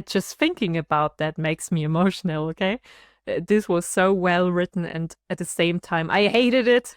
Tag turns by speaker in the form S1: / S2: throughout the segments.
S1: just thinking about that makes me emotional, okay? This was so well written, and at the same time, I hated it.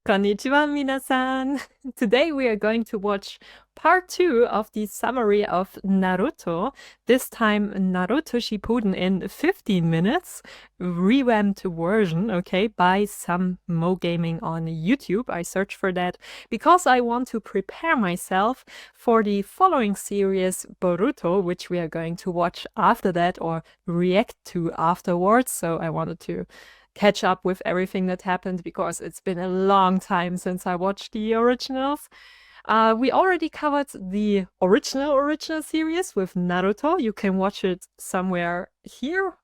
S1: Konnichiwa, minasan! Today we are going to watch part 2 of the summary of Naruto. This time Naruto Shippuden in 15 minutes. Revamped version, okay, by some Mo Gaming on YouTube. I searched for that because I want to prepare myself for the following series, Boruto, which we are going to watch after that or react to afterwards. So I wanted to catch up with everything that happened because it's been a long time since I watched the originals. We already covered the original series with Naruto. You can watch it somewhere here.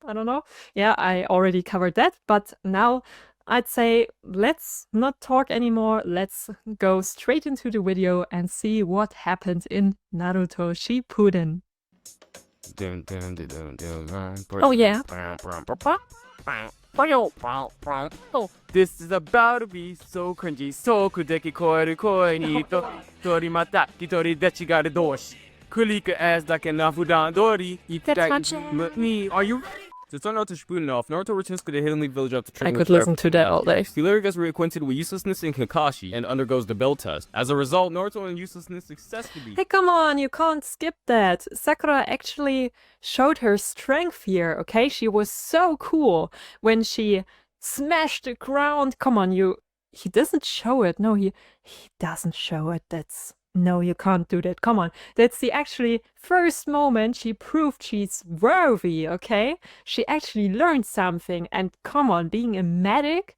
S1: I don't know. Yeah, I already covered that. But now I'd say let's not talk anymore. Let's go straight into the video and see what happened in Naruto Shippuden. Oh yeah.
S2: This is about to be so cringy, so kudeki koeru koi ni to tori mata kitori dechigaru doshi. Kulika as like an afudan dori. Me, are you? To start Naruto Shippuden off, Naruto returns to the Hidden Leaf Village after training
S1: I could listen to that all day.
S2: He later gets reacquainted with uselessness in Kakashi and undergoes the bell test. As a result, Naruto and uselessness successfully.
S1: Hey, come on, you can't skip that. Sakura actually showed her strength here, okay? She was so cool when she smashed the ground. Come on, he doesn't show it. No, he doesn't show it. No, you can't do that. Come on. That's the actually first moment she proved she's worthy, okay? She actually learned something. And come on, being a medic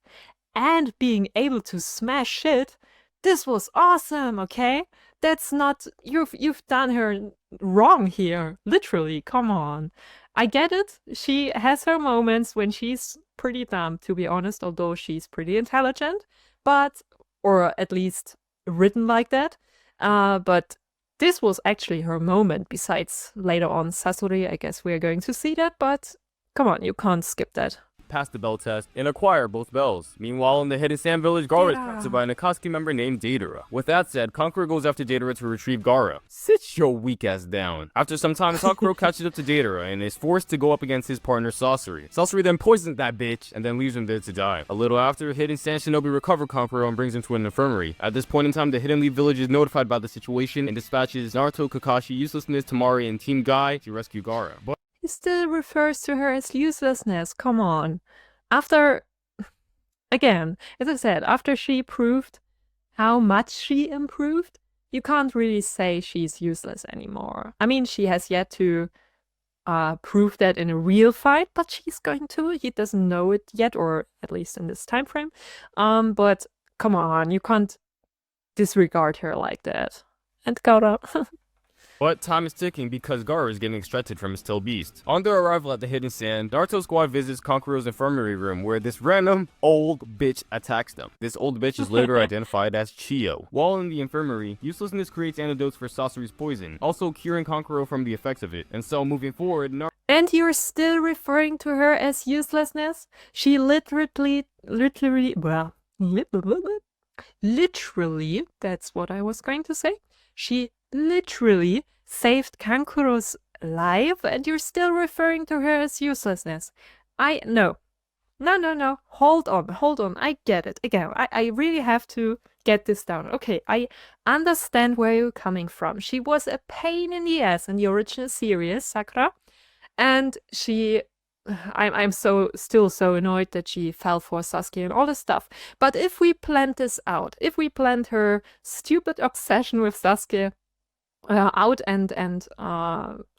S1: and being able to smash shit, this was awesome, okay? That's not... You've done her wrong here. Literally, come on. I get it. She has her moments when she's pretty dumb, to be honest, although she's pretty intelligent. But... or at least written like that. But this was actually her moment, besides later on Sasori. I guess we're going to see that, but come on, you can't skip that.
S2: Pass the bell test and acquire both bells. Meanwhile, in the Hidden Sand Village, Gaara is captured by an Akatsuki member named Deidara. With that said, Kankuro goes after Deidara to retrieve Gaara. Sit your weak ass down. After some time, Kankuro catches up to Deidara and is forced to go up against his partner Sasori. Sasori then poisons that bitch and then leaves him there to die. A little after, Hidden Sand Shinobi recovers Kankuro and brings him to an infirmary. At this point in time, the Hidden Leaf Village is notified about the situation and dispatches Naruto, Kakashi, Uselessness, Tamari, and Team Guy to rescue Gaara. But
S1: he still refers to her as uselessness. Come on. After, again, as I said, after she proved how much she improved, you can't really say she's useless anymore. I mean, she has yet to prove that in a real fight, but she's going to. He doesn't know it yet, or at least in this time frame. But come on, you can't disregard her like that. And Gaara.
S2: But time is ticking because Gaara is getting extracted from his tail beast. On their arrival at the Hidden Sand, Naruto's squad visits Kankuro's infirmary room where this random old bitch attacks them. This old bitch is later identified as Chiyo. While in the infirmary, Uselessness creates antidotes for Sasori's poison, also curing Kankuro from the effects of it. And so moving forward,
S1: And you're still referring to her as uselessness? She literally, that's what I was going to say. She literally saved Kankuro's life, and you're still referring to her as uselessness. No. Hold on. I get it. Again, I really have to get this down. Okay, I understand where you're coming from. She was a pain in the ass in the original series, Sakura, and I'm still so annoyed that she fell for Sasuke and all this stuff. But if we planned this out, if we planned her stupid obsession with Sasuke out and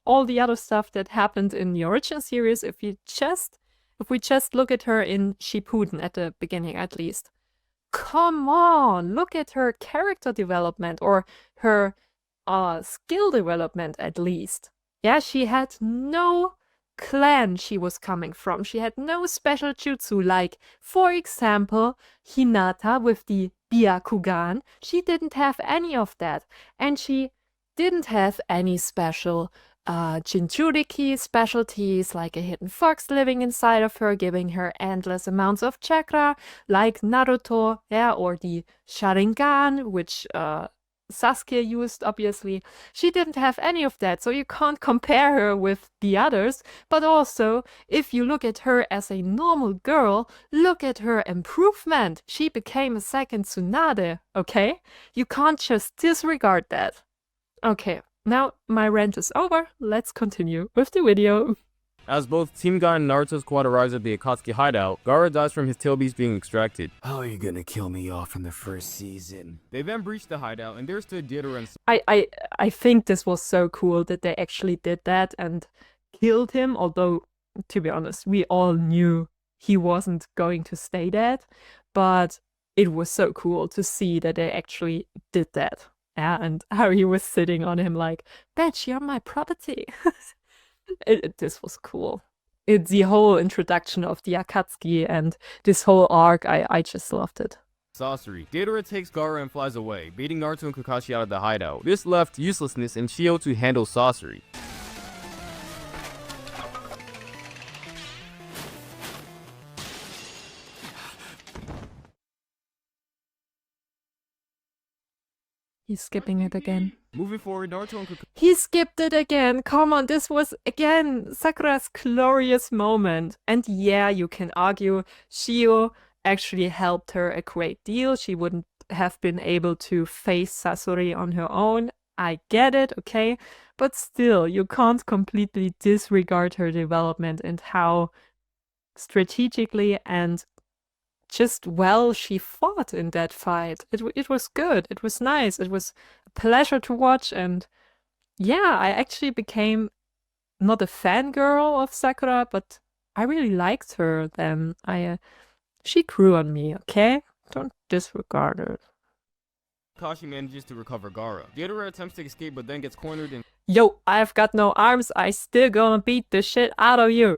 S1: all the other stuff that happened in the original series, if we just look at her in Shippuden at the beginning at least, come on, look at her character development or her skill development at least. Yeah, she had no clan she was coming from. She had no special jutsu, like, for example, Hinata with the Byakugan. She didn't have any of that. And she didn't have any special Jinchuriki specialties, like a hidden fox living inside of her, giving her endless amounts of chakra, like Naruto, yeah, or the Sharingan, which Sasuke used, obviously. She didn't have any of that, so you can't compare her with the others. But also, if you look at her as a normal girl, look at her improvement. She became a second Tsunade, okay? You can't just disregard that. Okay, now my rant is over. Let's continue with the video.
S2: As both Team Guy and Naruto's squad arrives at the Akatsuki hideout, Gaara dies from his tail beast being extracted.
S3: How are you gonna kill me off in the first season?
S2: They then breach the hideout, and there stood Deidara and
S1: I think this was so cool that they actually did that and killed him, although, to be honest, we all knew he wasn't going to stay dead, but it was so cool to see that they actually did that. Yeah, and how he was sitting on him like, bitch, you're my property. This was cool. The whole introduction of the Akatsuki and this whole arc, I just loved it.
S2: Sasori. Deidara takes Gaara and flies away, beating Naruto and Kakashi out of the hideout. This left Uselessness and Shio to handle Sasori.
S1: He's skipping it again.
S2: Moving forward, Naruto and Kakashi.
S1: He skipped it again. Come on, this was again Sakura's glorious moment. And yeah, you can argue Shio actually helped her a great deal. She wouldn't have been able to face Sasori on her own. I get it, okay? But still, you can't completely disregard her development and how strategically and just well she fought in that fight. It was good. It was nice. It was a pleasure to watch. And yeah, I actually became not a fangirl of Sakura, but I really liked her then. She grew on me, okay? Don't disregard her.
S2: Kakashi manages to recover Gaara. Deidara attempts to escape but then gets cornered and
S1: Yo, I've got no arms. I still gonna beat the shit out of you.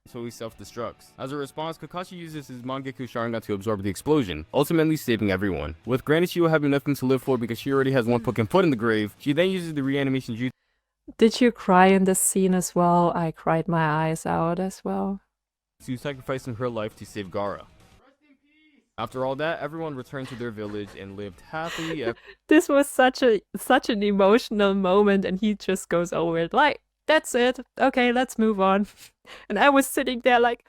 S2: so he self-destructs. As a response, Kakashi uses his Mangekyou Sharingan to absorb the explosion, ultimately saving everyone. With Granny Shio having nothing to live for because she already has one fucking foot in the grave, she then uses the reanimation jutsu.
S1: Did you cry in this scene as well? I cried my eyes out as well.
S2: To sacrificing her life to save Gaara. After all that, everyone returned to their village and lived happily ever.
S1: This was such an emotional moment, and he just goes over it like, that's it. Okay, let's move on. And I was sitting there like,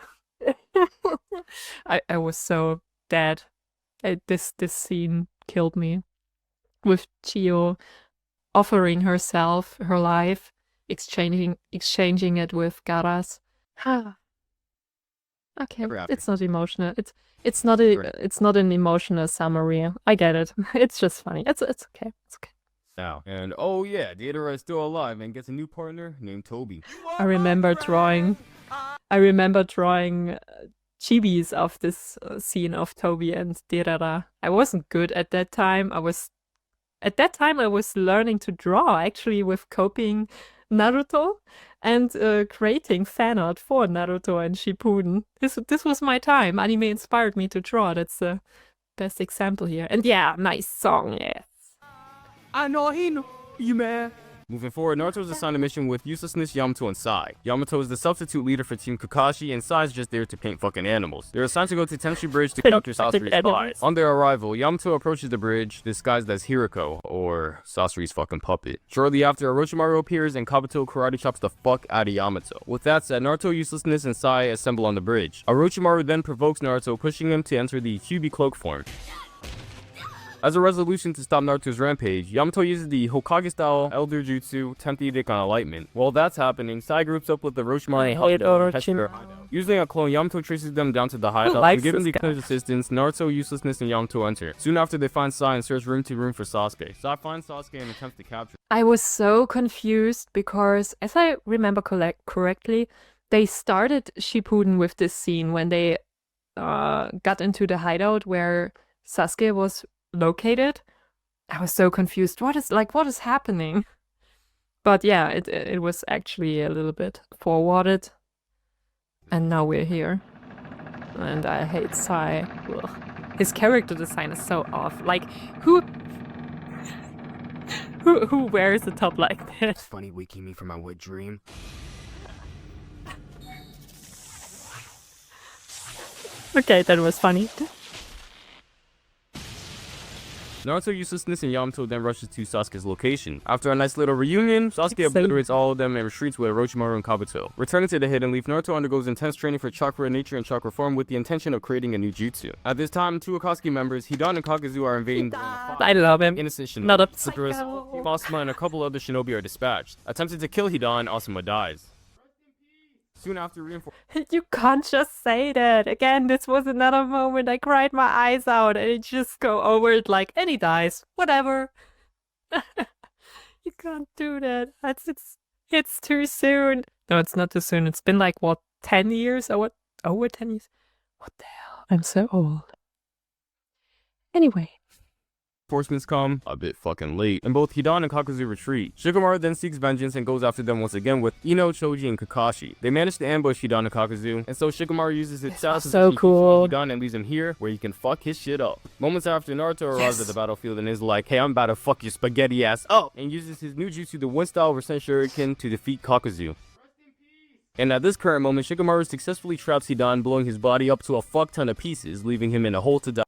S1: I was so dead. This scene killed me. With Chio offering herself, her life, exchanging it with Gaara's. Okay, it's not emotional. It's not an emotional summary. I get it. It's just funny. It's okay. It's okay.
S2: Now, and oh yeah, Deidara is still alive and gets a new partner named Toby.
S1: I remember drawing chibis of this scene of Toby and Deidara. I wasn't good at that time. I was learning to draw actually with copying Naruto and creating fan art for Naruto and Shippuden. This was my time. Anime inspired me to draw. That's the best example here. And yeah, nice song, yes.
S3: I know he know you, man.
S2: Moving forward, Naruto is assigned a mission with Uselessness, Yamato, and Sai. Yamato is the substitute leader for Team Kakashi, and Sai is just there to paint fucking animals. They're assigned to go to Tenshi Bridge to capture Sasori's spies. On their arrival, Yamato approaches the bridge, disguised as Hiriko, or Sasori's fucking puppet. Shortly after, Orochimaru appears and Kabuto karate chops the fuck out of Yamato. With that said, Naruto, Uselessness, and Sai assemble on the bridge. Orochimaru then provokes Naruto, pushing him to enter the Kyuubi cloak form. As a resolution to stop Naruto's rampage, Yamato uses the Hokage-style Elder Jutsu, Tempt Edict on Enlightenment. While that's happening, Sai groups up with the Orochimaru. Using a clone, Yamato traces them down to the hideout, and given the clone's assistance, Naruto, Uselessness, and Yamato enter. Soon after, they find Sai and search room to room for Sasuke. Sai finds Sasuke and attempts to capture him.
S1: I was so confused because, as I remember correctly, they started Shippuden with this scene when they got into the hideout where Sasuke was located. I was so confused. What is happening? But yeah, it was actually a little bit forwarded, and now we're here. And I hate Sai. Ugh. His character design is so off. Like, who wears a top like that?
S3: It's funny waking me from my wet dream.
S1: Okay, that was funny.
S2: Naruto uselessness and Yamato then rushes to Sasuke's location. After a nice little reunion, Sasuke obliterates all of them and retreats with Orochimaru and Kabuto. Returning to the Hidden Leaf, Naruto undergoes intense training for chakra nature and chakra form with the intention of creating a new jutsu. At this time, two Akatsuki members, Hidan and Kaguya, are invading
S1: I love him.
S2: innocent shinobi.
S1: Not a
S2: Sakura,
S1: psycho.
S2: Asuma, and a couple other shinobi are dispatched. Attempting to kill Hidan, Asuma dies. Soon after reinforcements.
S1: You can't just say that. Again, this was another moment I cried my eyes out and it just go over it like, and he dies. Whatever. You can't do that. It's too soon. No, it's not too soon. It's been like, what, 10 years? Or what? Over 10 years? What the hell? I'm so old. Anyway.
S2: Reinforcements come a bit fucking late, and both Hidan and Kakuzu retreat. Shikamaru then seeks vengeance and goes after them once again with Ino, Choji, and Kakashi. They manage to ambush Hidan and Kakuzu, and so Shikamaru uses his
S1: so cool.
S2: Hidan and leaves him here where he can fuck his shit up. Moments after, Naruto arrives at the battlefield and is like, hey, I'm about to fuck your spaghetti ass up, and uses his new jutsu, the one-style percent shuriken, to defeat Kakuzu. And at this current moment, Shikamaru successfully traps Hidan, blowing his body up to a fuck ton of pieces, leaving him in a hole to die.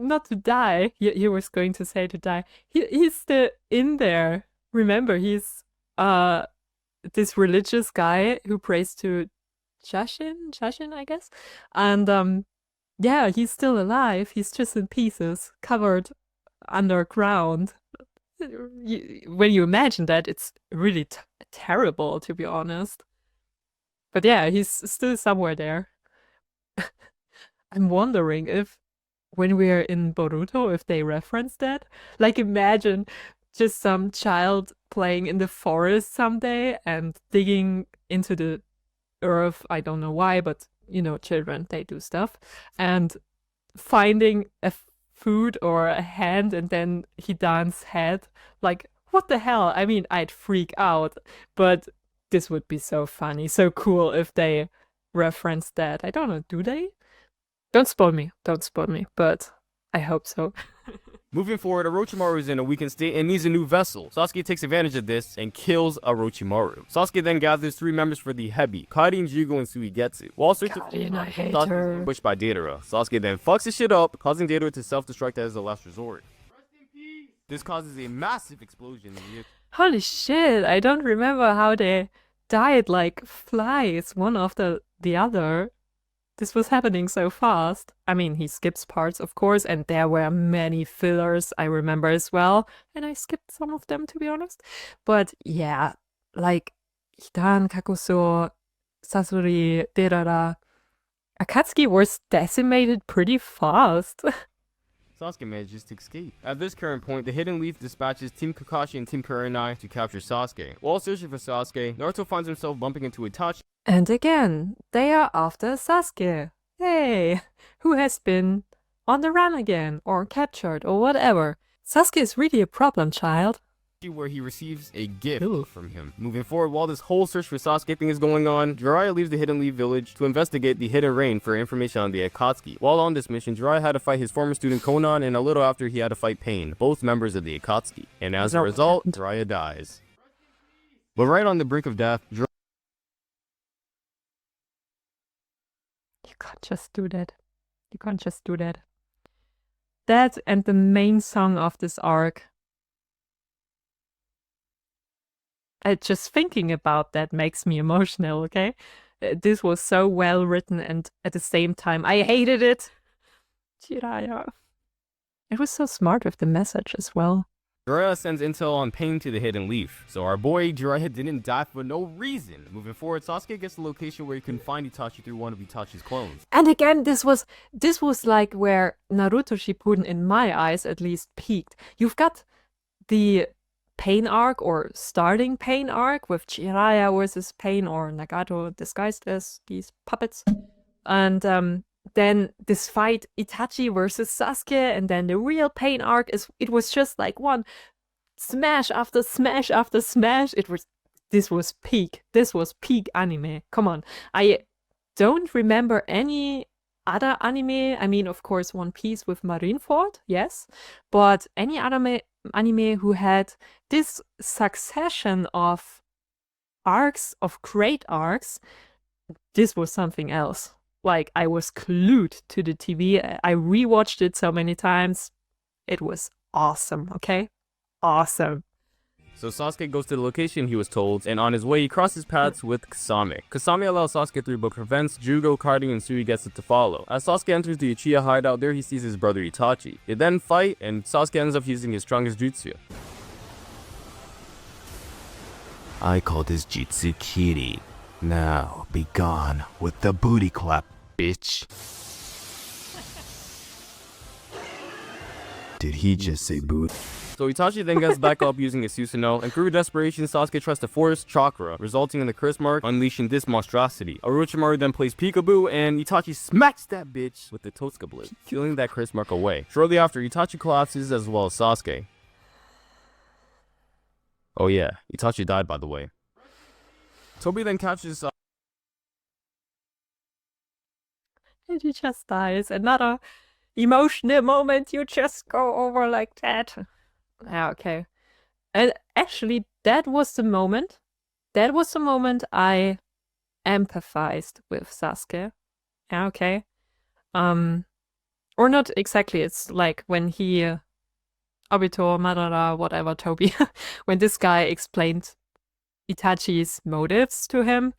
S1: Not to die. He was going to say to die. He's still in there. Remember, he's this religious guy who prays to Jashin, I guess. And yeah, he's still alive. He's just in pieces, covered underground. When you imagine that, it's really terrible, to be honest. But yeah, he's still somewhere there. I'm wondering if when we're in Boruto, if they reference that. Like, imagine just some child playing in the forest someday and digging into the earth. I don't know why, but you know, children, they do stuff. And finding a food or a hand and then Hidan's head. Like, what the hell? I mean, I'd freak out, but this would be so funny, so cool if they reference that. I don't know, do they? Don't spoil me, but I hope so.
S2: Moving forward, Orochimaru is in a weakened state and needs a new vessel. Sasuke takes advantage of this and kills Orochimaru. Sasuke then gathers 3 members for the Hebi, Karin, Jigo, and Suigetsu. While searching for Sasuke is ambushed by Deidara. Sasuke then fucks his shit up, causing Deidara to self-destruct as a last resort. This causes a massive explosion in the...
S1: Holy shit, I don't remember how they died like flies, one after the other. This was happening so fast. I mean, he skips parts, of course, and there were many fillers I remember as well. And I skipped some of them, to be honest. But yeah, like Hidan, Kakuso, Sasori, Deidara, Akatsuki was decimated pretty fast.
S2: Sasuke manages to escape. At this current point, the Hidden Leaf dispatches Team Kakashi and Team Kurenai to capture Sasuke. While searching for Sasuke, Naruto finds himself bumping into Itachi.
S1: And again, they are after Sasuke. Hey, who has been on the run again, or captured, or whatever. Sasuke is really a problem, child.
S2: Where he receives a gift from him. Moving forward, while this whole search for Sasuke thing is going on, Jiraiya leaves the Hidden Leaf village to investigate the Hidden Rain for information on the Akatsuki. While on this mission, Jiraiya had to fight his former student Konan, and a little after he had to fight Pain, both members of the Akatsuki. And as a result, Jiraiya dies. But right on the brink of death,
S1: You can't just do that. You can't just do that. That and the main song of this arc. Just thinking about that makes me emotional, okay? This was so well written and at the same time I hated it. Jiraiya. It was so smart with the message as well.
S2: Jiraiya sends intel on Pain to the Hidden Leaf, so our boy Jiraiya didn't die for no reason. Moving forward, Sasuke gets the location where he can find Itachi through one of Itachi's clones.
S1: And again, this was like where Naruto Shippuden, in my eyes at least, peaked. You've got the Pain arc, or starting Pain arc, with Jiraiya versus Pain or Nagato disguised as these puppets. And then this fight Itachi versus Sasuke, and then the real Pain arc it was just like one smash after smash after smash. This was peak anime. Come on. I don't remember any other anime. I mean, of course, One Piece with Marineford, yes, but any other anime who had this succession of arcs, of great arcs, this was something else. Like, I was glued to the TV. I rewatched it so many times. It was awesome, okay? Awesome.
S2: So Sasuke goes to the location he was told, and on his way he crosses paths with Kasame. Kasame allows Sasuke through but prevents Jugo, Karting, and Suigetsu to follow. As Sasuke enters the Uchiha hideout, there he sees his brother Itachi. They then fight, and Sasuke ends up using his strongest jutsu.
S3: I call this jutsu Kiri. Now, be gone with the booty clap, bitch. Did he just say boot?
S2: So Itachi then gets back up using his Susanoo, and through desperation, Sasuke tries to force chakra, resulting in the curse mark, unleashing this monstrosity. Orochimaru then plays peekaboo, and Itachi smacks that bitch with the Totsuka blade, killing that curse mark away. Shortly after, Itachi collapses as well as Sasuke. Oh yeah, Itachi died, by the way. Tobi then captures
S1: And he just dies. Another emotional moment, you just go over like that. Yeah, okay. And actually, that was the moment I empathized with Sasuke. Yeah, okay. Or not exactly, it's like when he, Obito, Madara, whatever, Tobi, when this guy explained Itachi's motives to him,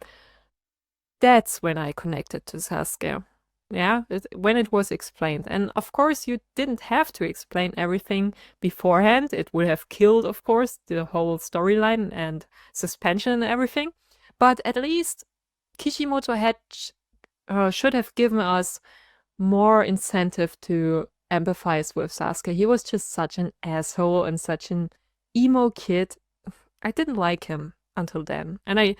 S1: that's when I connected to Sasuke. Yeah, when it was explained. And of course, you didn't have to explain everything beforehand. It would have killed, of course, the whole storyline and suspension and everything. But at least Kishimoto should have given us more incentive to empathize with Sasuke. He was just such an asshole and such an emo kid. I didn't like him until then. And I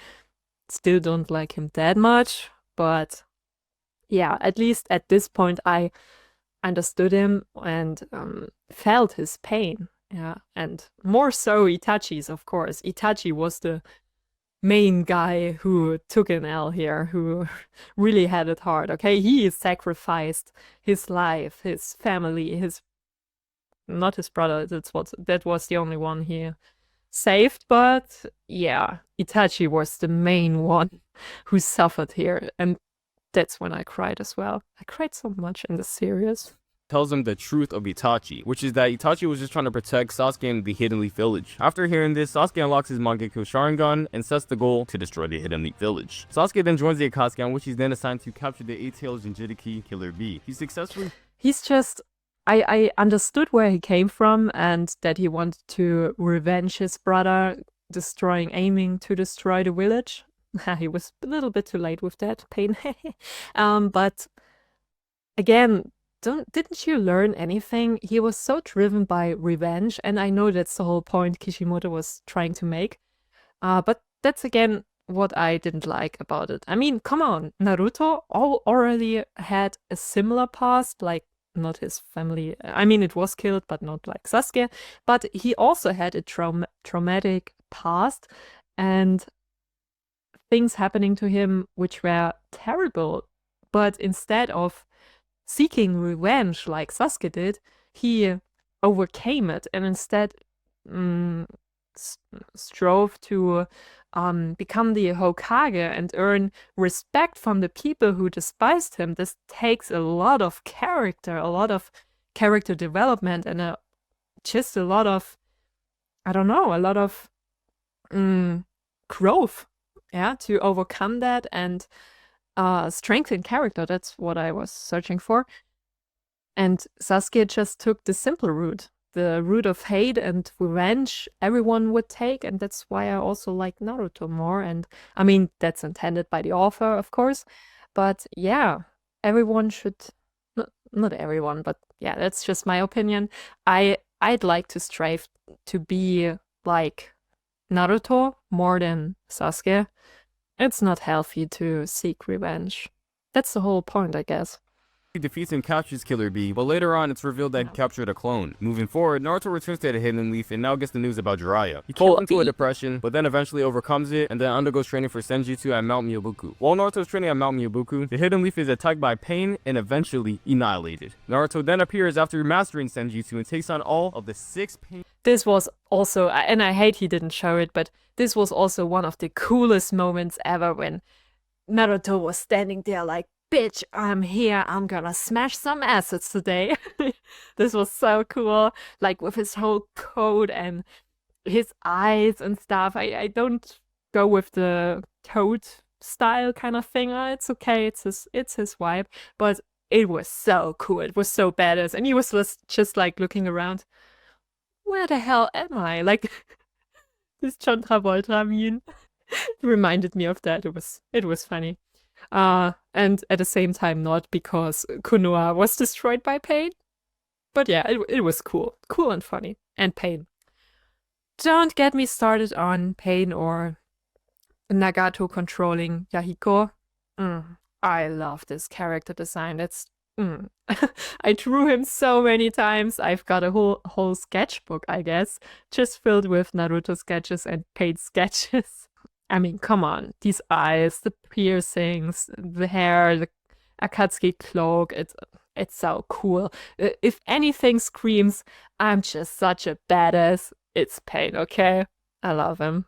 S1: still don't like him that much, but yeah, at least at this point, I understood him and felt his pain. Yeah, and more so Itachi's, of course. Itachi was the main guy who took an L here, who really had it hard. Okay, he sacrificed his life, his family, not his brother. That was the only one he saved. But yeah, Itachi was the main one who suffered here, and that's when I cried as well. I cried so much in the series.
S2: tells him the truth of Itachi, which is that Itachi was just trying to protect Sasuke in the Hidden Leaf Village. After hearing this, Sasuke unlocks his Mangekyo Sharingan and sets the goal to destroy the Hidden Leaf Village. Sasuke then joins the Akatsuki, on which he's then assigned to capture the 8-tailed Jinchuriki Killer Bee.
S1: He's just... I understood where he came from and that he wanted to revenge his brother, aiming to destroy the village. He was a little bit too late with that pain. But again, didn't you learn anything? He was so driven by revenge, and I know that's the whole point Kishimoto was trying to make. But that's again what I didn't like about it. I mean, come on, Naruto already had a similar past, like not his family. I mean, it was killed, but not like Sasuke. But he also had a traumatic past and things happening to him which were terrible. But instead of seeking revenge like Sasuke did, he overcame it and instead strove to become the Hokage and earn respect from the people who despised him. This takes a lot of character development, and just a lot of, I don't know, a lot of growth, yeah, to overcome that and strengthen character. That's what I was searching for. And Sasuke just took the simple route. The route of hate and revenge everyone would take, and that's why I also like Naruto more. And I mean, that's intended by the author, of course, but yeah, everyone should, not everyone, but yeah, that's just my opinion. I'd like to strive to be like Naruto more than Sasuke. It's not healthy to seek revenge. That's the whole point, I guess.
S2: He defeats and captures Killer Bee, but later on it's revealed that he captured a clone. Moving forward, Naruto returns to the Hidden Leaf and now gets the news about Jiraiya. He falls into a depression, but then eventually overcomes it and then undergoes training for Senjutsu at Mount Myoboku. While Naruto's training at Mount Myoboku, the Hidden Leaf is attacked by pain and eventually annihilated. Naruto then appears after mastering Senjutsu and takes on all of the 6 pain.
S1: This was also, and I hate he didn't show it, but this was also one of the coolest moments ever when Naruto was standing there like bitch, I'm here. I'm gonna smash some assets today. This was so cool. Like with his whole coat and his eyes and stuff. I don't go with the toad style kind of thing. It's okay. It's his vibe. But it was so cool. It was so badass. And he was just like looking around. Where the hell am I? Like this John Travolta meme reminded me of that. It was funny. And at the same time not, because Konoha was destroyed by Pain. But yeah, it was cool. Cool and funny. And Pain. Don't get me started on Pain or Nagato controlling Yahiko. I love this character design. I drew him so many times. I've got a whole sketchbook, I guess, just filled with Naruto sketches and Pain sketches. I mean, come on. These eyes, the piercings, the hair, the Akatsuki cloak. It's so cool. If anything screams, I'm just such a badass, it's Pain, okay? I love him.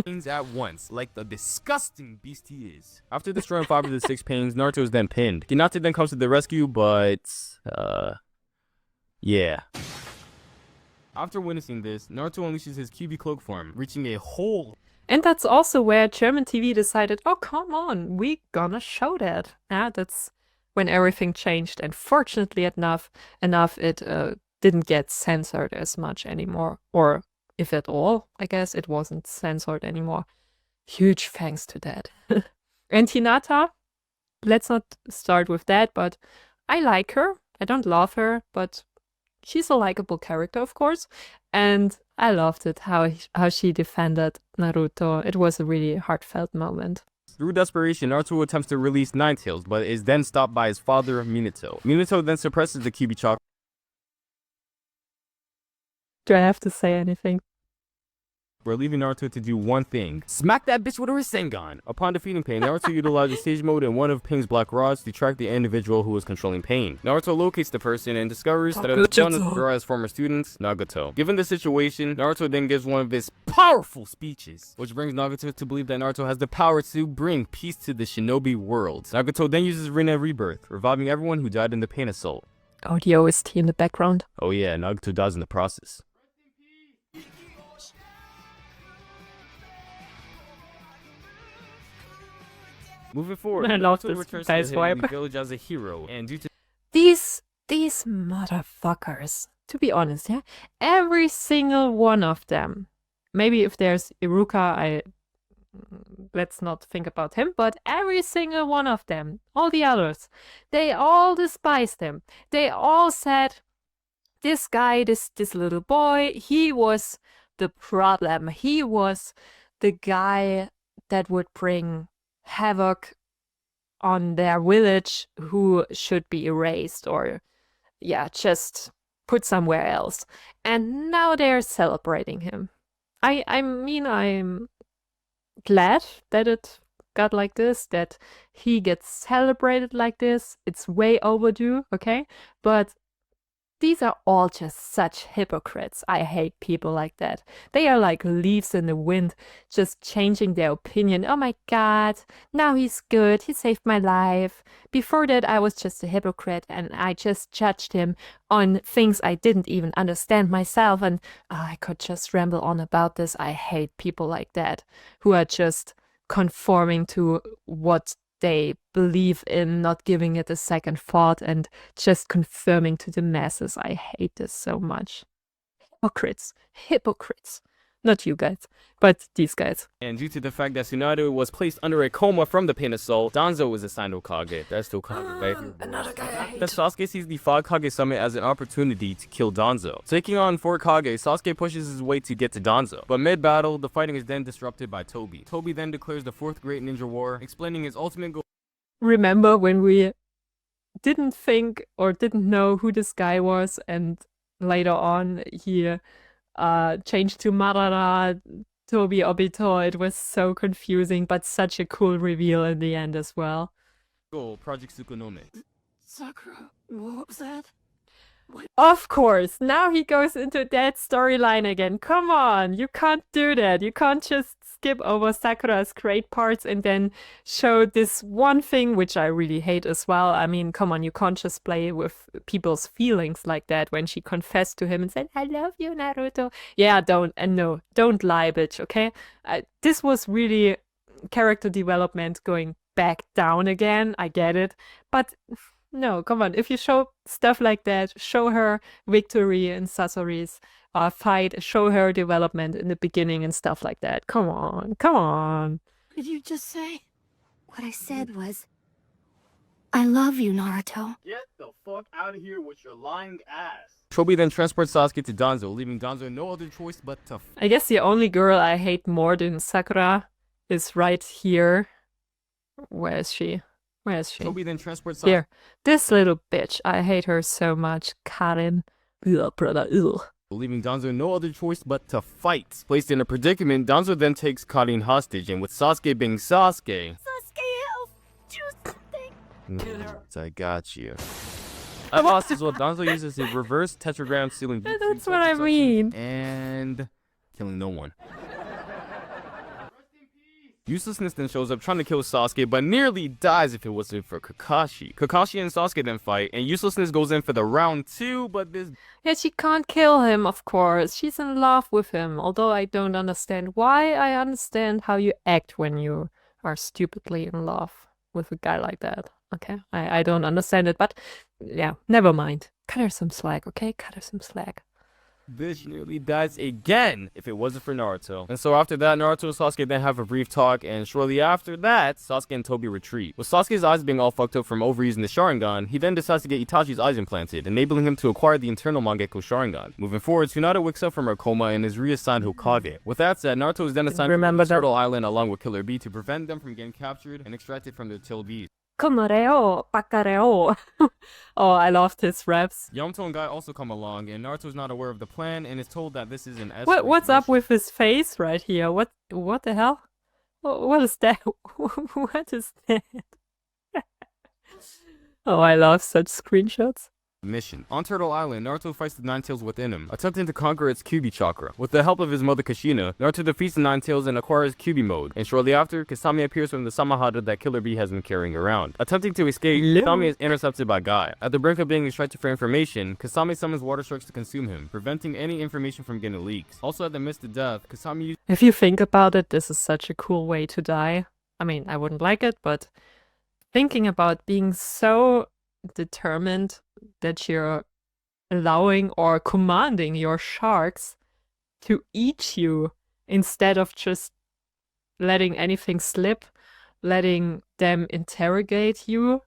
S2: Pains at once, like the disgusting beast he is. After destroying 5 of the 6 Pains, Naruto is then pinned. Hinata then comes to the rescue, but yeah. After witnessing this, Naruto unleashes his Kyuubi cloak form, reaching a whole.
S1: And that's also where German TV decided, oh, come on, we gonna show that. Yeah, that's when everything changed, and fortunately enough it didn't get censored as much anymore, or if at all, I guess it wasn't censored anymore. Huge thanks to that. And Hinata, let's not start with that, but I like her. I don't love her, but she's a likable character, of course, and I loved it, how she defended Naruto. It was a really heartfelt moment.
S2: Through desperation, Naruto attempts to release Nine Tails, but is then stopped by his father, Minato. Minato then suppresses the Kyuubi chakra.
S1: Do I have to say anything?
S2: We're leaving Naruto to do one thing: smack that bitch with a Rasengan. Upon defeating Pain, Naruto utilizes Sage Mode and one of Pain's black rods to track the individual who was controlling Pain. Naruto locates the person and discovers that it was one of Jiraiya's former students, Nagato. Given the situation, Naruto then gives one of his powerful speeches, which brings Nagato to believe that Naruto has the power to bring peace to the shinobi world. Nagato then uses Rebirth, reviving everyone who died in the Pain assault.
S1: Oh, the OST in the background.
S2: Oh yeah, Nagato dies in the process. Moving forward,
S1: I love
S2: Naruto
S1: this
S2: returns
S1: guy's
S2: to the Hidden
S1: vibe.
S2: village as a hero, and due to
S1: These motherfuckers, to be honest, yeah, every single one of them. Maybe if there's Iruka, let's not think about him, but every single one of them, all the others, they all despised him. They all said, this guy, this little boy, he was the problem. He was the guy that would bring havoc on their village, who should be erased or, yeah, just put somewhere else. And now they're celebrating him. I mean, I'm glad that it got like this, that he gets celebrated like this. It's way overdue, okay? But these are all just such hypocrites. I hate people like that. They are like leaves in the wind, just changing their opinion. Oh my god, now he's good, he saved my life. Before that, I was just a hypocrite and I just judged him on things I didn't even understand myself. And I could just ramble on about this. I hate people like that, who are just conforming to what they believe in, not giving it a second thought, and just confirming to the masses. I hate this so much. Hypocrites. Not you guys, but these guys.
S2: And due to the fact that Tsunade was placed under a coma from the Pain Assault, Danzo was assigned Hokage. That's Hokage, right?
S1: Another guy I hate.
S2: Then Sasuke sees the 5 Kage Summit as an opportunity to kill Danzo. Taking on 4 Kage, Sasuke pushes his way to get to Danzo. But mid-battle, the fighting is then disrupted by Tobi. Tobi then declares the 4th Great Ninja War, explaining his ultimate goal.
S1: Remember when we didn't think or didn't know who this guy was, and later on he changed to Madara, Tobi Obito. It was so confusing, but such a cool reveal in the end as well.
S2: Project Tsukunome.
S1: Sakura, what was that? Of course, now he goes into that storyline again. Come on, you can't do that. You can't just skip over Sakura's great parts and then show this one thing, which I really hate as well. I mean, come on, you can't just play with people's feelings like that when she confessed to him and said, I love you, Naruto. Yeah, no, don't lie, bitch, okay? This was really character development going back down again. I get it. But no, come on. If you show stuff like that, show her victory in Sasori's fight, show her development in the beginning and stuff like that. Come on, come on.
S4: What did you just say? What I said was, I love you, Naruto.
S2: Get the fuck out of here with your lying ass. Toby then transports Sasuke to Danzo, leaving Danzo no other choice but to
S1: I guess the only girl I hate more than Sakura is right here. Where is she? Where is she?
S2: Toby then transports
S1: Here. This little bitch. I hate her so much. Karen. Ugh, brother. Ugh.
S2: leaving Danzo no other choice but to fight. Placed in a predicament, Danzo then takes Karin hostage, and with Sasuke being Sasuke...
S4: Sasuke, help! Do something!
S2: I got you. At last as well, Danzo uses a reverse tetragram stealing...
S1: That's what I mean.
S2: And... killing no one. Uselessness then shows up trying to kill Sasuke, but nearly dies if it wasn't for Kakashi. Kakashi and Sasuke then fight, and Uselessness goes in for the round 2, but this...
S1: Yeah, she can't kill him, of course. She's in love with him, although I don't understand why. I understand how you act when you are stupidly in love with a guy like that. Okay? I don't understand it, but yeah, never mind. Cut her some slack, okay? Cut her some slack.
S2: Bitch nearly dies again if it wasn't for Naruto. And so after that, Naruto and Sasuke then have a brief talk, and shortly after that, Sasuke and Tobi retreat. With Sasuke's eyes being all fucked up from overusing the Sharingan, he then decides to get Itachi's eyes implanted, enabling him to acquire the internal Mangekyo Sharingan. Moving forward, Tsunade wakes up from her coma and is reassigned Hokage. With that said, Naruto is then assigned to Turtle Island along with Killer Bee to prevent them from getting captured and extracted from their till bees.
S1: Konoreo, Bakareo. Oh, I loved his raps.
S2: Yamato and Guy also come along, and Naruto is not aware of the plan and is told that this is an
S1: What's up with his face right here? What the hell? What is that? What is that? Oh, I love such screenshots.
S2: Mission. On Turtle Island, Naruto fights the Nine Tails within him, attempting to conquer its Kyuubi chakra. With the help of his mother Kushina, Naruto defeats the Nine Tails and acquires Kyuubi mode, and shortly after, Kasami appears from the Samahara that Killer Bee has been carrying around. Attempting to escape, Kasami is intercepted by Guy. At the brink of being extracted for information, Kasami summons water sharks to consume him, preventing any information from getting leaked. Also at the midst of death, Kasami
S1: If you think about it, this is such a cool way to die. I mean, I wouldn't like it, but thinking about being so determined that you're allowing or commanding your sharks to eat you instead of just letting anything slip, letting them interrogate you.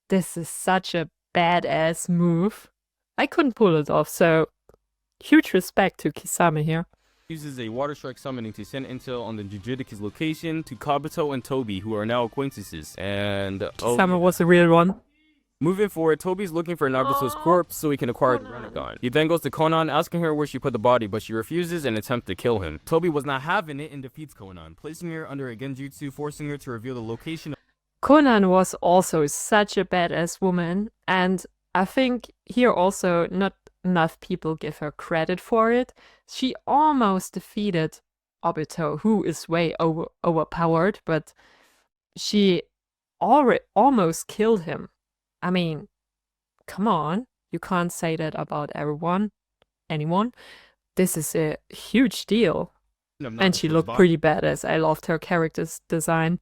S1: This is such a badass move. I couldn't pull it off, so huge respect to Kisame here.
S2: uses a water strike summoning to send intel on the Jujutsu's location to Kabuto and Tobi, who are now acquaintances. And
S1: Kisame was the real one.
S2: Moving forward, Tobi's looking for Nabito's corpse so he can acquire the Rinnegan. He then goes to Konan, asking her where she put the body, but she refuses and attempts to kill him. Tobi was not having it and defeats Konan, placing her under a genjutsu, forcing her to reveal the location of
S1: Konan was also such a badass woman, and I think here also not enough people give her credit for it. She almost defeated Obito, who is way overpowered, but she almost killed him. I mean, come on, you can't say that about anyone. This is a huge deal. And she looked pretty badass. I loved her character's design.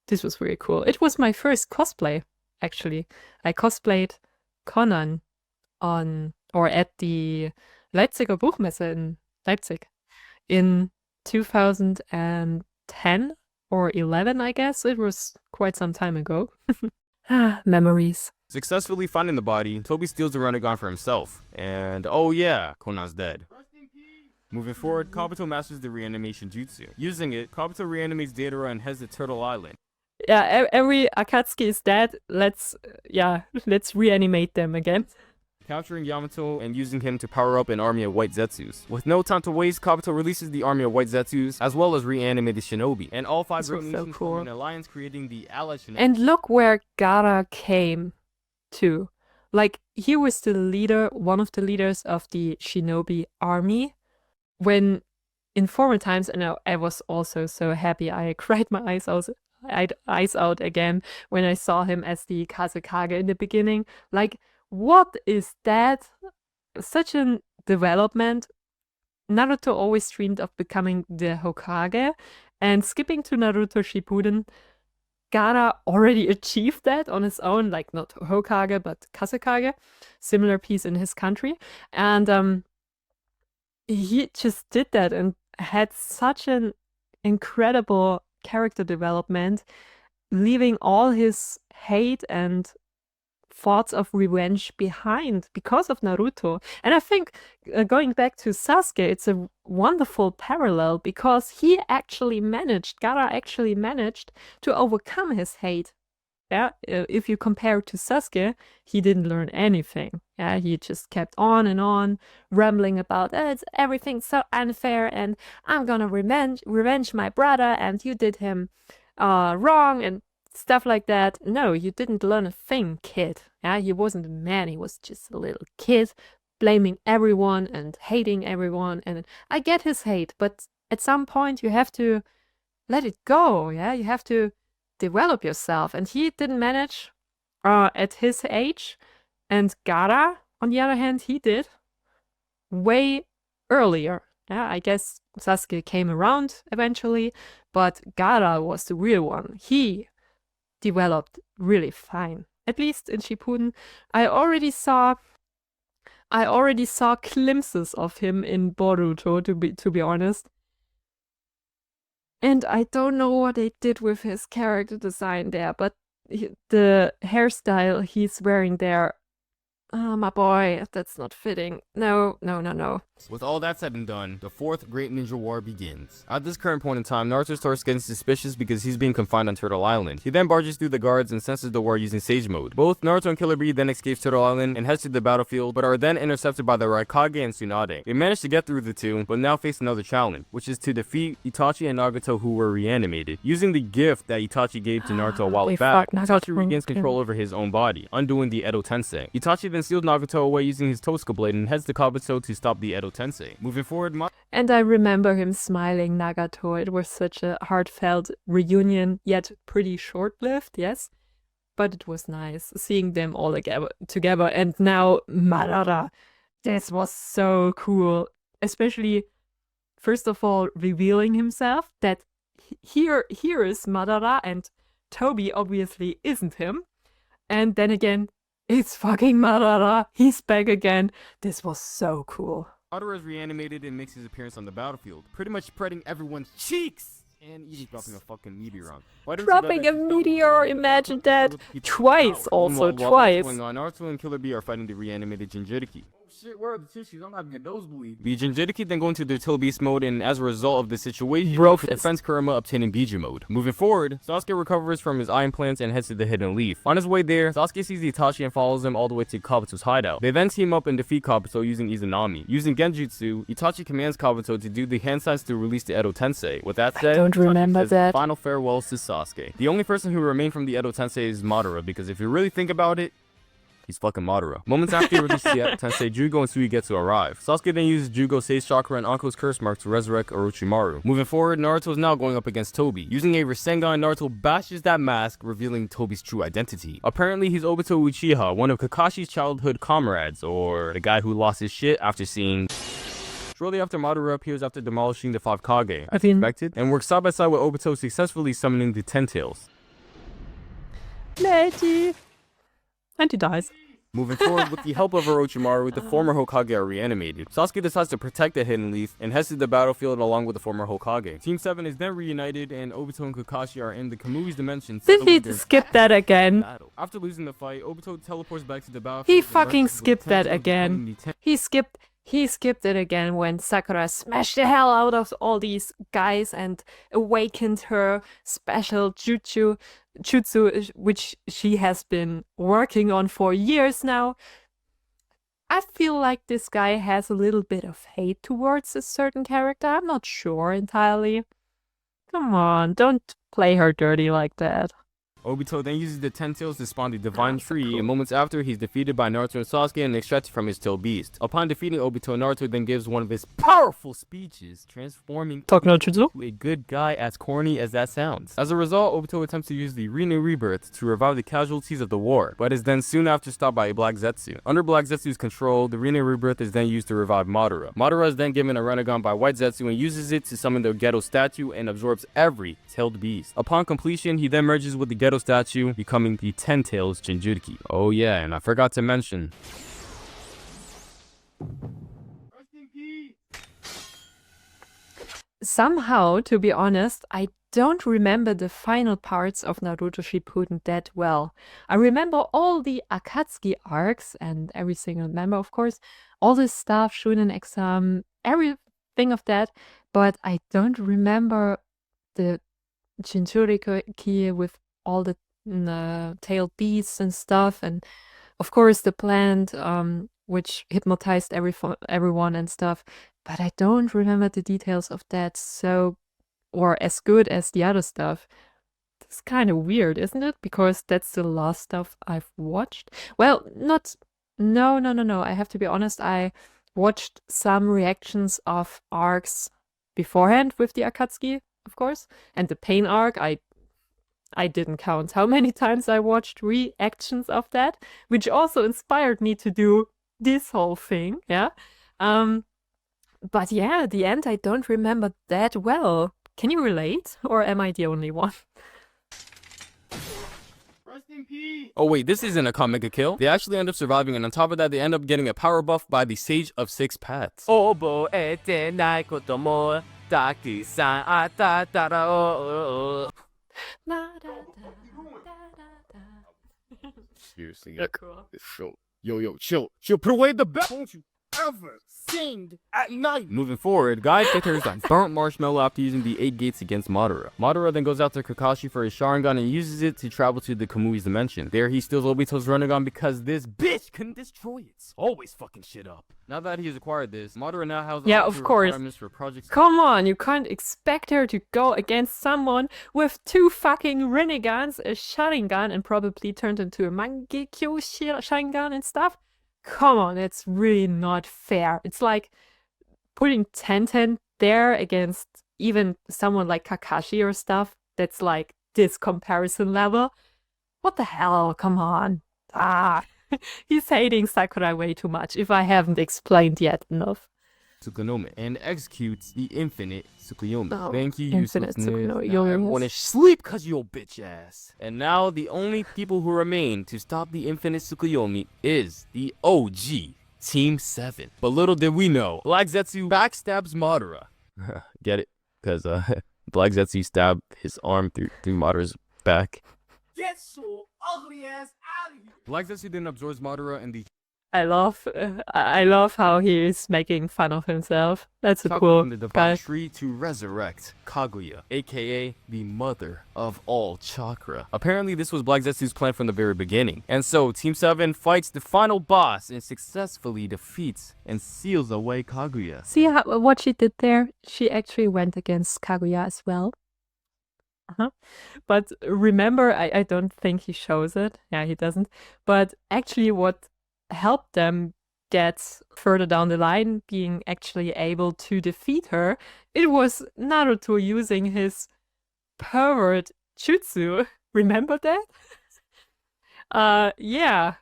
S1: This was really cool. It was my first cosplay, actually. I cosplayed Conan at the Leipziger Buchmesse in Leipzig in 2010 or 11, I guess. It was quite some time ago. Memories.
S2: Successfully finding the body, Tobi steals the Rinnegan for himself. And oh yeah, Konan's dead. Moving forward, Kabuto masters the reanimation jutsu. Using it, Kabuto reanimates Deidara and heads to Turtle Island.
S1: Yeah, every Akatsuki is dead. Let's reanimate them again.
S2: Capturing Yamato and using him to power up an army of white Zetsus. With no time to waste, Kabuto releases the army of white Zetsus, as well as reanimated shinobi. And all five group nations form an alliance, creating the Allied Shinobi.
S1: And look where Gaara came to. Like, he was the leader, one of the leaders of the shinobi army. When in former times, and I was also so happy, I cried my eyes out again when I saw him as the Kazekage in the beginning. Like, what is that? Such a development. Naruto always dreamed of becoming the Hokage, and skipping to Naruto Shippuden, Gaara already achieved that on his own, like not Hokage, but Kazekage, similar piece in his country. And he just did that and had such an incredible character development, leaving all his hate and thoughts of revenge behind because of Naruto. And I think going back to Sasuke, it's a wonderful parallel because Gaara actually managed to overcome his hate. Yeah, if you compare to Sasuke, he didn't learn anything. Yeah, he just kept on, rambling about it's everything's so unfair and I'm gonna revenge my brother and you did him wrong and stuff like that. No, you didn't learn a thing, kid. Yeah, he wasn't a man, he was just a little kid blaming everyone and hating everyone. And I get his hate, but at some point you have to let it go. Yeah, you have to develop yourself. And he didn't manage at his age. And Gaara, on the other hand, he did way earlier. Yeah, I guess Sasuke came around eventually, but Gaara was the real one. He developed really fine. At least in Shippuden, I already saw glimpses of him in Boruto, to be honest. And I don't know what they did with his character design there, but the hairstyle he's wearing there, oh my boy, that's not fitting. No.
S2: With all that said and done, the fourth Great Ninja War begins. At this current point in time, Naruto starts getting suspicious because he's being confined on Turtle Island. He then barges through the guards and senses the war using Sage Mode. Both Naruto and Killer Bee then escape Turtle Island and heads to the battlefield, but are then intercepted by the Raikage and Tsunade. They manage to get through the two, but now face another challenge, which is to defeat Itachi and Nagato, who were reanimated. Using the gift that Itachi gave to Naruto a while back, Itachi regains control over his own body, undoing the Edo Tensei. Itachi then sealed Nagato away using his Tosuka blade and heads to Kabuto to stop the Edo Tensei. Moving forward,
S1: and I remember him smiling, Nagato. It was such a heartfelt reunion, yet pretty short-lived, yes. But it was nice seeing them all together. And now Madara. This was so cool. Especially, first of all, revealing himself that here is Madara and Toby obviously isn't him. And then again, it's fucking Madara. He's back again. This was so cool.
S2: Madara is reanimated and makes his appearance on the battlefield, pretty much spreading everyone's cheeks and even dropping a fucking meteor on.
S1: Dropping a meteor, imagine that. Twice, also, twice.
S2: Naruto and Killer Bee are fighting the reanimated Jinchuriki. Shit, where are the tissues? I'm having a nosebleed. The Jinchuriki then go into their Till Beast mode, and as a result of the situation, defends Kurama, obtaining Bija mode. Moving forward, Sasuke recovers from his eye implants and heads to the Hidden Leaf. On his way there, Sasuke sees Itachi and follows him all the way to Kabuto's hideout. They then team up and defeat Kabuto using Izanami. Using Genjutsu, Itachi commands Kabuto to do the hand signs to release the Edo Tensei. With that said,
S1: I don't remember that.
S2: Final farewells to Sasuke. The only person who remained from the Edo Tensei is Madara, because if you really think about it, he's fucking Madara. Moments after he releases the Edo Tensei, Jugo and Suigetsu arrive. Sasuke then uses Jugo's Sage Chakra and Anko's Curse Mark to resurrect Orochimaru. Moving forward, Naruto is now going up against Toby. Using a Rasengan, Naruto bashes that mask, revealing Toby's true identity. Apparently, he's Obito Uchiha, one of Kakashi's childhood comrades, or the guy who lost his shit after seeing... Shortly after, Madara appears after demolishing the 5 Kage, as expected, and works side by side with Obito, successfully summoning the Ten Tails.
S1: Lady. And he dies.
S2: Moving forward, with the help of Orochimaru, the former Hokage are reanimated. Sasuke decides to protect the Hidden Leaf and heads to the battlefield along with the former Hokage. Team 7 is then reunited, and Obito and Kakashi are in the Kamui's dimension.
S1: Did he skip that again?
S2: After losing the fight, Obito teleports back to the battlefield.
S1: He fucking skipped that again. He skipped it again when Sakura smashed the hell out of all these guys and awakened her special jutsu, which she has been working on for years now. I feel like this guy has a little bit of hate towards a certain character. I'm not sure entirely. Come on, don't play her dirty like that.
S2: Obito then uses the 10 tails to spawn the divine tree, and moments after, he's defeated by Naruto and Sasuke and extracted from his tail beast. Upon defeating Obito, Naruto then gives one of his powerful speeches, transforming
S1: Talking about Jutsu?
S2: to a good guy, as corny as that sounds. As a result, Obito attempts to use the Rebirth to revive the casualties of the war, but is then soon after stopped by a Black Zetsu. Under Black Zetsu's control, the Rebirth is then used to revive Madara. Madara is then given a Rinnegan by White Zetsu and uses it to summon the Ghetto statue and absorbs every tailed beast. Upon completion, he then merges with the Ghetto statue, becoming the 10 Tails Jinchuriki. Oh yeah, and I forgot to mention.
S1: Somehow, to be honest, I don't remember the final parts of Naruto Shippuden that well. I remember all the Akatsuki arcs and every single member, of course, all this stuff, Shunin exam, everything of that, but I don't remember the Jinchuriki with all the tailed beasts and stuff, and of course the plant which hypnotized everyone and stuff, but I don't remember the details of that so, or as good as the other stuff. It's kind of weird, isn't it? Because that's the last stuff I've watched. Well, no, I have to be honest, I watched some reactions of arcs beforehand with the Akatsuki, of course, and the Pain arc, I didn't count how many times I watched reactions of that, which also inspired me to do this whole thing, yeah. But yeah, the end I don't remember that well. Can you relate, or am I the only one?
S2: Oh wait, this isn't a comic kill. They actually end up surviving, and on top of that, they end up getting a power buff by the Sage of Six Paths. Seriously,
S1: Yeah, cool.
S2: Yo, chill, put away the belt. Don't you ever sing at night. Moving forward, guy enters on burnt marshmallow after using the 8 gates against Madara. Madara then goes after Kakashi for his Sharingan and uses it to travel to the Kamui's dimension. There he steals Obito's Rinnegan because this bitch couldn't destroy it. Always fucking shit up. Now that he's acquired this, Madara now has
S1: Yeah, of course.
S2: For projects.
S1: Come on, you can't expect her to go against someone with 2 fucking Rinnegans, a Sharingan, and probably turned into a Mangekyo Sharingan and stuff. Come on, it's really not fair. It's like putting Tenten there against even someone like Kakashi or stuff. That's like this comparison level. What the hell? Come on. He's hating Sakura way too much, if I haven't explained yet enough.
S2: Tsukuyomi and executes the infinite Tsukuyomi.
S1: Oh,
S2: Thank you,
S1: infinite
S2: uselessness.
S1: Tsukuyomi.
S2: Now I wanna sleep cause you your bitch ass. And now the only people who remain to stop the infinite Tsukuyomi is the OG Team 7. But little did we know, Black Zetsu backstabs Madara. Get it? Cause Black Zetsu stabbed his arm through Madara's back. Get so ugly ass out of here. Black Zetsu then absorbs Madara and the
S1: I love how he is making fun of himself. That's a cool
S2: the divine
S1: guy.
S2: tree to resurrect Kaguya, aka the mother of all chakra. Apparently, this was Black Zetsu's plan from the very beginning. And so, Team 7 fights the final boss and successfully defeats and seals away Kaguya.
S1: See what she did there? She actually went against Kaguya as well. But remember, I don't think he shows it. Yeah, he doesn't. But actually what helped them get further down the line, being actually able to defeat her, it was Naruto using his pervert jutsu. Remember that? Yeah.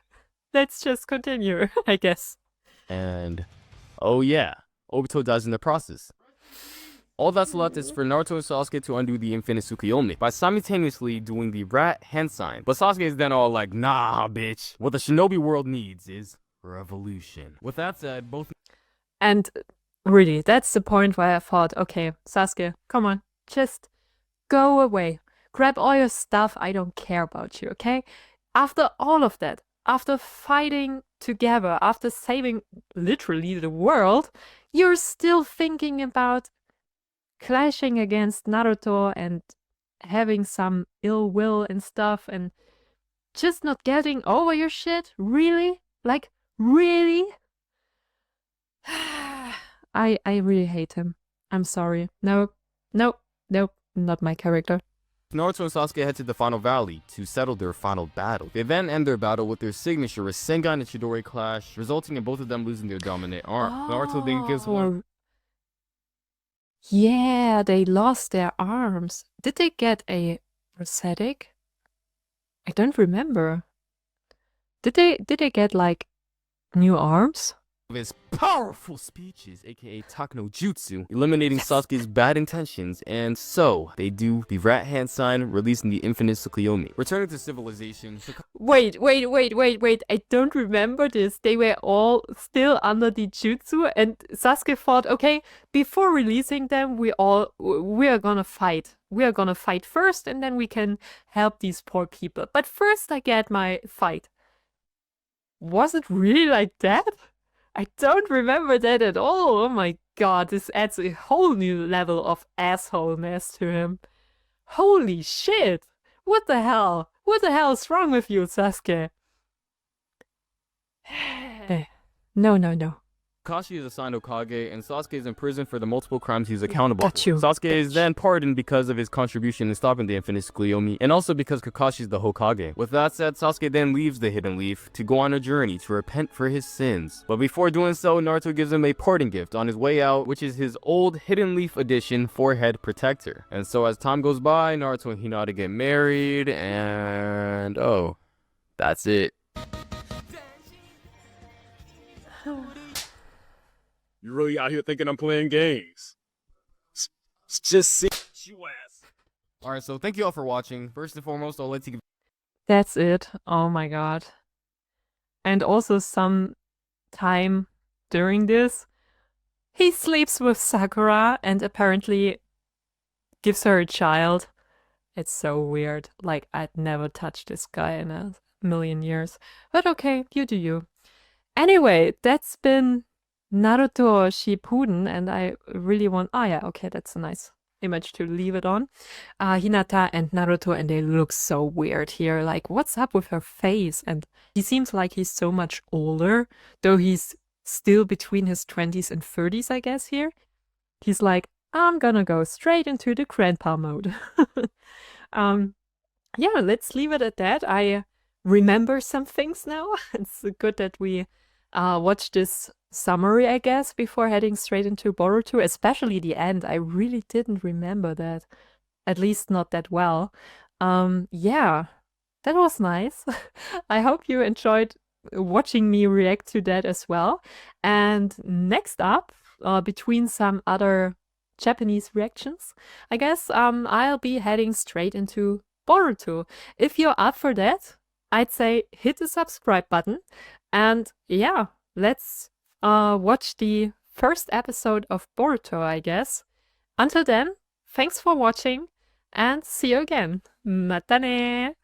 S1: Let's just continue, I guess.
S2: And, oh yeah, Obito dies in the process. All that's left is for Naruto and Sasuke to undo the infinite Tsukuyomi by simultaneously doing the rat hand sign. But Sasuke is then all like, nah, bitch. What the shinobi world needs is revolution. With that said, both...
S1: And really, that's the point where I thought, okay, Sasuke, come on, just go away. Grab all your stuff, I don't care about you, okay? After all of that, after fighting together, after saving literally the world, you're still thinking about clashing against Naruto and having some ill will and stuff and just not getting over your shit? Really? Like, really? I really hate him. I'm sorry. No, not my character.
S2: Naruto and Sasuke head to the final valley to settle their final battle. They then end their battle with their signature Rasengan and Chidori clash, resulting in both of them losing their dominant arm. Naruto then gives one.
S1: Yeah, they lost their arms. Did they get a prosthetic? I don't remember. Did they get like new arms?
S2: Of his powerful speeches, aka Takano Jutsu, eliminating Sasuke's bad intentions, and so they do the rat hand sign, releasing the infinite Tsukuyomi. Returning to civilization.
S1: Wait. I don't remember this. They were all still under the jutsu, and Sasuke thought, okay, before releasing them, we are gonna fight. We are gonna fight first, and then we can help these poor people. But first, I get my fight. Was it really like that? I don't remember that at all. Oh my god, this adds a whole new level of assholeness to him. Holy shit! What the hell? What the hell is wrong with you, Sasuke? No.
S2: Kakashi is assigned Hokage, and Sasuke is in prison for the multiple crimes he's accountable
S1: Got
S2: for.
S1: you.
S2: Sasuke is then pardoned because of his contribution in stopping the infinite Tsukuyomi, and also because Kakashi is the Hokage. With that said, Sasuke then leaves the Hidden Leaf to go on a journey to repent for his sins. But before doing so, Naruto gives him a parting gift on his way out, which is his old Hidden Leaf edition forehead protector. And so as time goes by, Naruto and Hinata get married, and oh, that's it.
S5: You really out here thinking I'm playing games? Just see you ass.
S2: Alright, so thank you all for watching. First and foremost, I'll let you give
S1: That's it. Oh my god. And also some time during this, he sleeps with Sakura and apparently gives her a child. It's so weird. Like, I'd never touch this guy in a million years. But okay, you do you. Anyway, that's been Naruto Shippuden, and I really want... Oh yeah, okay, that's a nice image to leave it on. Hinata and Naruto, and they look so weird here. Like, what's up with her face? And he seems like he's so much older, though he's still between his 20s and 30s, I guess, here. He's like, I'm gonna go straight into the grandpa mode. Yeah, let's leave it at that. I remember some things now. It's good that we watched this summary, I guess, before heading straight into Boruto, especially the end. I really didn't remember that, at least not that well. Yeah, that was nice. I hope you enjoyed watching me react to that as well. And next up, between some other Japanese reactions, I guess I'll be heading straight into Boruto. If you're up for that, I'd say hit the subscribe button. And yeah, let's watch the first episode of Boruto, I guess. Until then, thanks for watching and see you again. Mata ne!